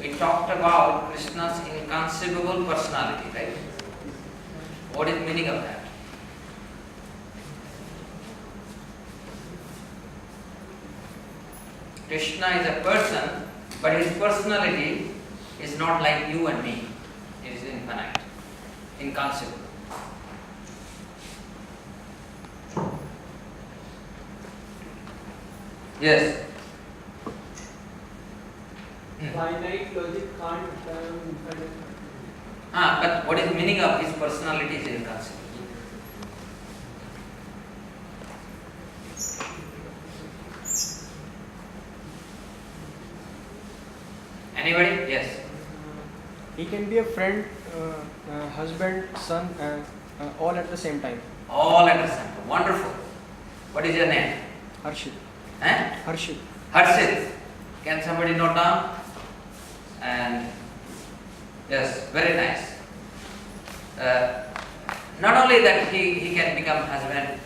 we talked about Krishna's inconceivable personality, right? What is the meaning of that? Krishna is a person, but his personality is not like you and me. It is infinite, inconceivable. Yes. Finite logic can't infinite. But what is the meaning of his personality is inconceivable. Anybody? Yes. He can be a friend, husband, son, all at the same time. All at the same time. Wonderful. What is your name? Harshit. Eh? Harshit. Harshit. Can somebody note down? And yes, very nice. Not only that he can become husband,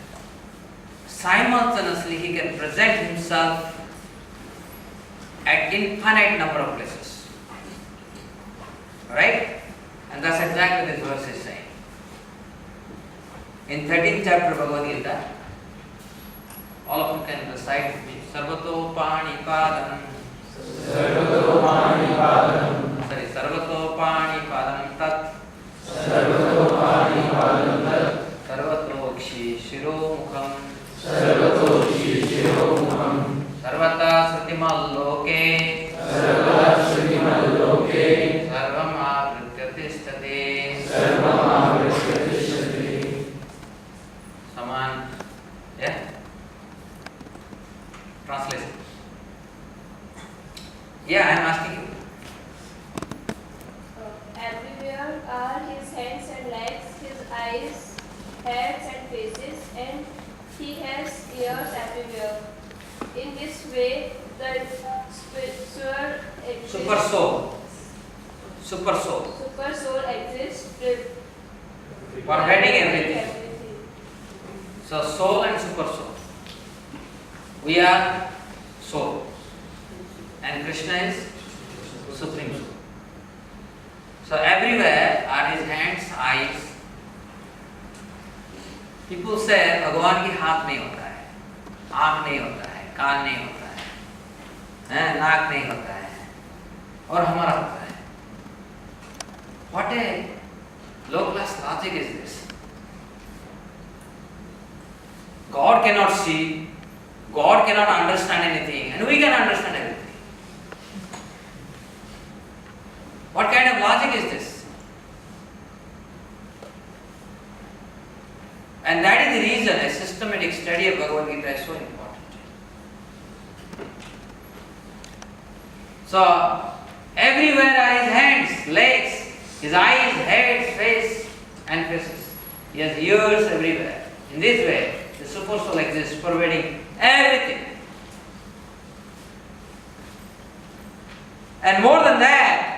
simultaneously he can present himself at infinite number of places. Right? And that's exactly this verse is saying. In 13th chapter of Bhagavad Gita, all of you can recite with me. Sarvato Pani Padam. Sarvato Pani Padam. Sorry, Sarvato Pani Padam Tat. Sarvato Pani Padam Tat. Sarvato Kshi Shiro Mukham. Sarvato Kshi Shiro Mukham. Sarvata Sritimal Loke. Sarvata Sritimal Loke. Sarvam Avritya Tishtade. Sarvam Avritya Tishtade. Saman. Yeah? Translation. Yeah, I am asking you. Everywhere are his hands and legs, his eyes, heads and faces, and he has ears everywhere. In this way, the spiritual exists. Super soul. Super soul. Super soul exists. Pervading everything. So soul and super soul. We are soul. And Krishna is supreme soul. So everywhere are his hands, eyes. People say भगवान की हाथ नहीं होता है, आँख नहीं होता है, कान नहीं होता है, नाक नहीं होता है, और हमारा होता है. What a low class logic is this? God cannot see, God cannot understand anything, and we can understand everything. What kind of logic is this? And that is the reason a systematic study of Bhagavad Gita is so important. So, everywhere are his hands, legs, his eyes, head, face, and faces. He has ears everywhere. In this way, the super soul exists, pervading everything. And more than that,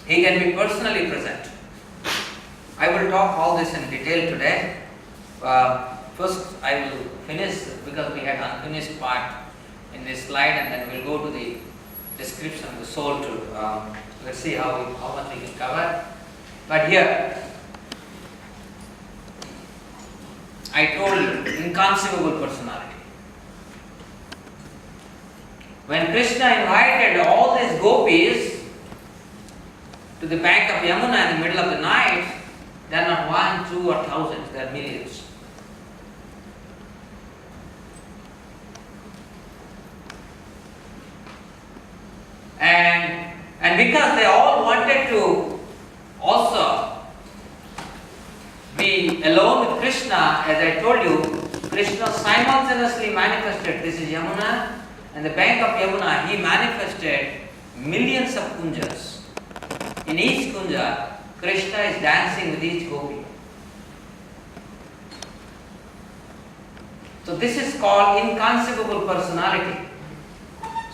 he can be personally present. I will talk all this in detail today. First, I will finish because we had unfinished part in this slide, and then we'll go to the description of the soul to let's see how much we can cover. But here, I told you, inconceivable personality. When Krishna invited all these gopis to the bank of Yamuna in the middle of the night, they are not one, two, or thousands, they are millions. And because they all wanted to also be alone with Krishna, as I told you, Krishna simultaneously manifested, this is Yamuna, and the bank of Yamuna, he manifested millions of kunjas. In each kunja, Krishna is dancing with each gopi. So this is called inconceivable personality.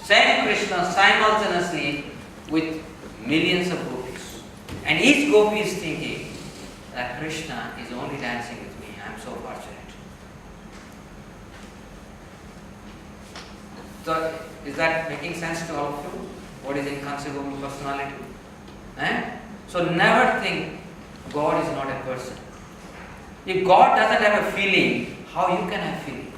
Same Krishna simultaneously with millions of gopis. And each gopi is thinking that Krishna is only dancing with me. I am so fortunate. So, is that making sense to all of you? What is inconceivable personality? So, never think God is not a person. If God doesn't have a feeling, how you can have feeling?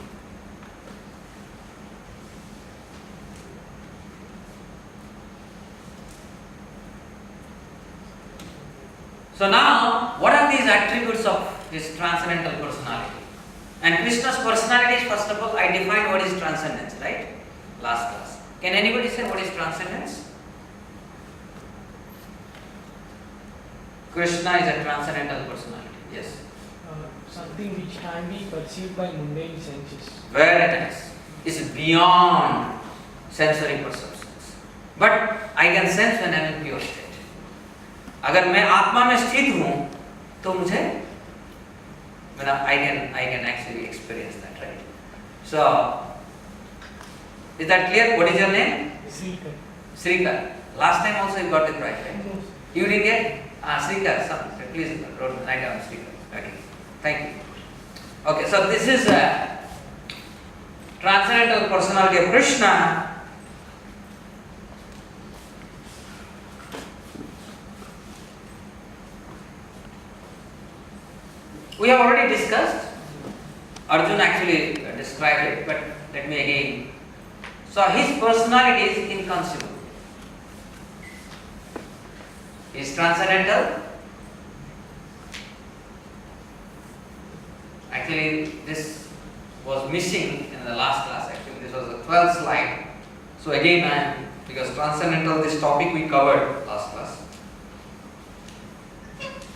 So now, what are these attributes of his transcendental personality? And Krishna's personality is, first of all, I defined what is transcendence, right? Last class. Can anybody say what is transcendence? Krishna is a transcendental personality. Yes. Something which can be perceived by mundane senses. Very nice. It's beyond sensory perceptions. But I can sense when I am in pure state. अगर मैं आत्मा में स्थित हूँ तो मुझे I can actually experience that, right? So, is that clear? What is your name? Srikar. Srikar. Last time also you got it right? You didn't get? Srikar. Please write down Srikar. Okay. Thank you. Okay, so this is a transcendental personality of Krishna. We have already discussed. Arjuna actually described it, but let me again. So his personality is inconceivable. He is transcendental. Actually, this was missing in the last class. Actually, this was the 12th slide. So again, because transcendental, this topic we covered last class.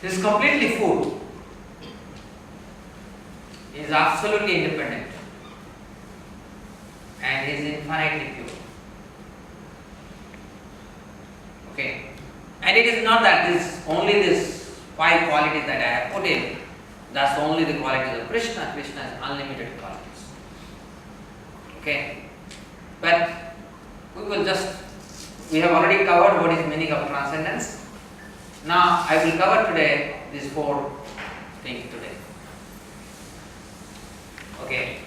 He is completely full. He is absolutely independent. And he is infinitely pure. Okay. And it is not that only this 5 qualities that I have put in. That's only the qualities of Krishna. Krishna has unlimited qualities. Okay. But we have already covered what is meaning of transcendence. Now I will cover today these 4 things today. Okay.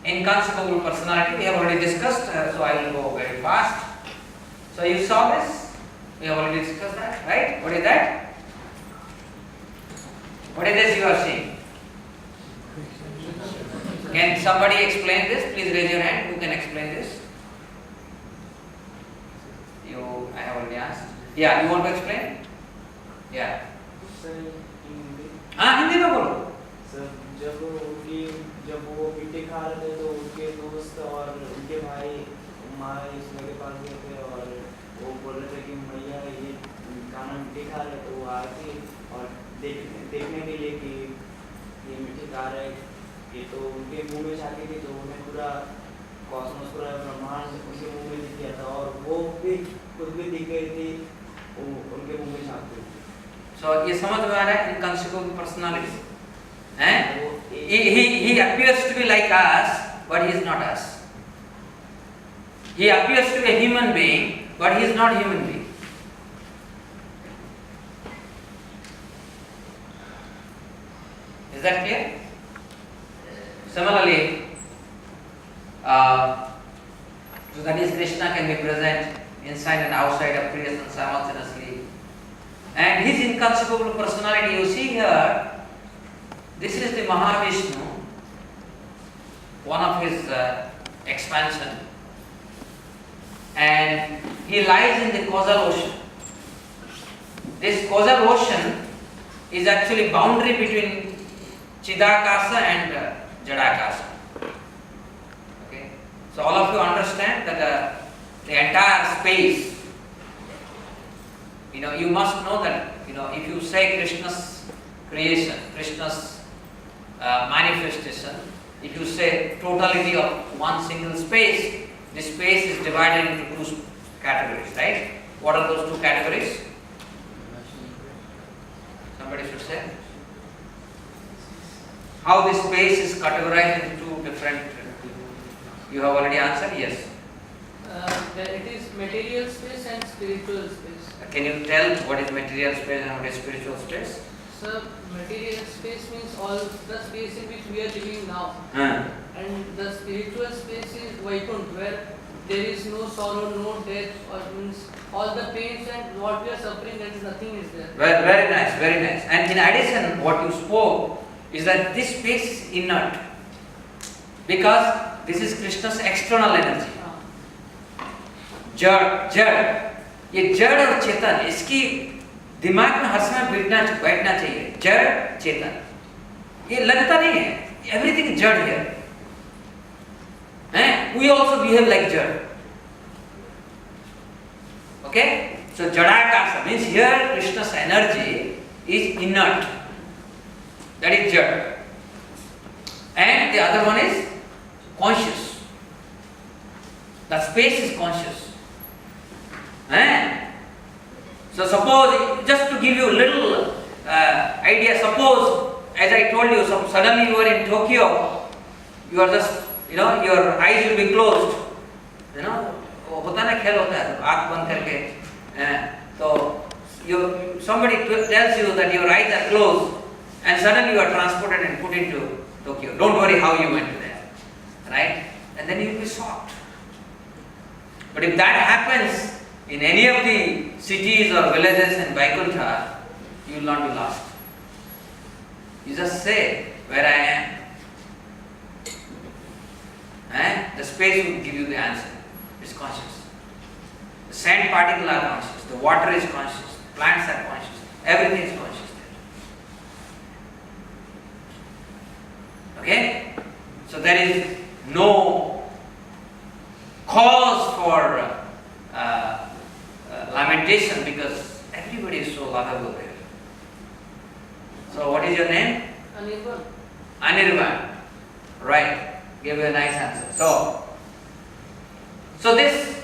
Inconceivable personality we have already discussed, so I will go very fast. So you saw this? We have already discussed that, right? What is that? What is this you are seeing? Can somebody explain this? Please raise your hand. Who can explain this? I have already asked. Yeah, you want to explain? Yeah. Sir, in Hindi में बोलो. Sir जब वो पीटे खा रहे थे तो उनके दोस्त और उनके भाई माँ ईश्वर के पास गए थे और वो बोल रहे थे कि मैया ये खाना मिट्टी खा रहे, तो वो आए थे और देखने के लिए कि ये मिट्टी खा रहे ये, तो उनके मुंह में झाँकी थी तो उन्हें पूरा कॉस्मोस पूरा ब्रह्मांड उनके मुंह में दिख गया था और वो भी खुद भी दिख गई थी उनके मुंह में झाँकते थे. So ये समझ में आ रहा है inconceivable personality? He appears to be like us, but he is not us. He appears to be a human being, but he is not human being. Is that clear? Similarly, so that is Krishna can be present inside and outside of creation simultaneously. And his inconceivable personality, you see here, this is the Mahavishnu, one of his expansion. And he lies in the causal ocean. This causal ocean is actually boundary between Chidakasa and Jadakasa. Okay? So all of you understand that the entire space, you must know that, if you say Krishna's creation, Krishna's manifestation, if you say totality of one single space, the space is divided into 2 categories, right? What are those 2 categories? Somebody should say. How this space is categorized into 2 different, you have already answered, yes. It is material space and spiritual space. Can you tell what is material space and what is spiritual space? So material space means all the space in which we are living now. And And the spiritual space is Vaikuntha, where there is no sorrow, no death, or means all the pains and what we are suffering, there is nothing is there. Very, very nice, very nice. And in addition, what you spoke is that this space is inert, because this is Krishna's external energy. जड़ ये जड़ और चेतन, इसकी दिमाग में हर समय बैठना चाहिए. जड़ चेतन, ये लगता नहीं है. Everything is जड़ here. We also behave like jad. Okay? So jadakasa means here Krishna's energy is inert. That is jad. And the other one is conscious. The space is conscious. So suppose, just to give you a little idea, suppose as I told you, suddenly you are in Tokyo, you are just, your eyes will be closed. होता ना खेल होता है, आँख बंद करके, तो somebody tells you that your eyes are closed, and suddenly you are transported and put into Tokyo. Don't worry how you went there, right? And then you will be shocked. But if that happens in any of the cities or villages in Vaikuntha, you will not be lost. You just say where I am. The space will give you the answer. It's conscious. The sand particle are conscious. The water is conscious. Plants are conscious. Everything is conscious there. Okay? So there is no cause for lamentation, because everybody is so lovable there. So what is your name? Anirban. Anirban. Right. Give you a nice answer. So this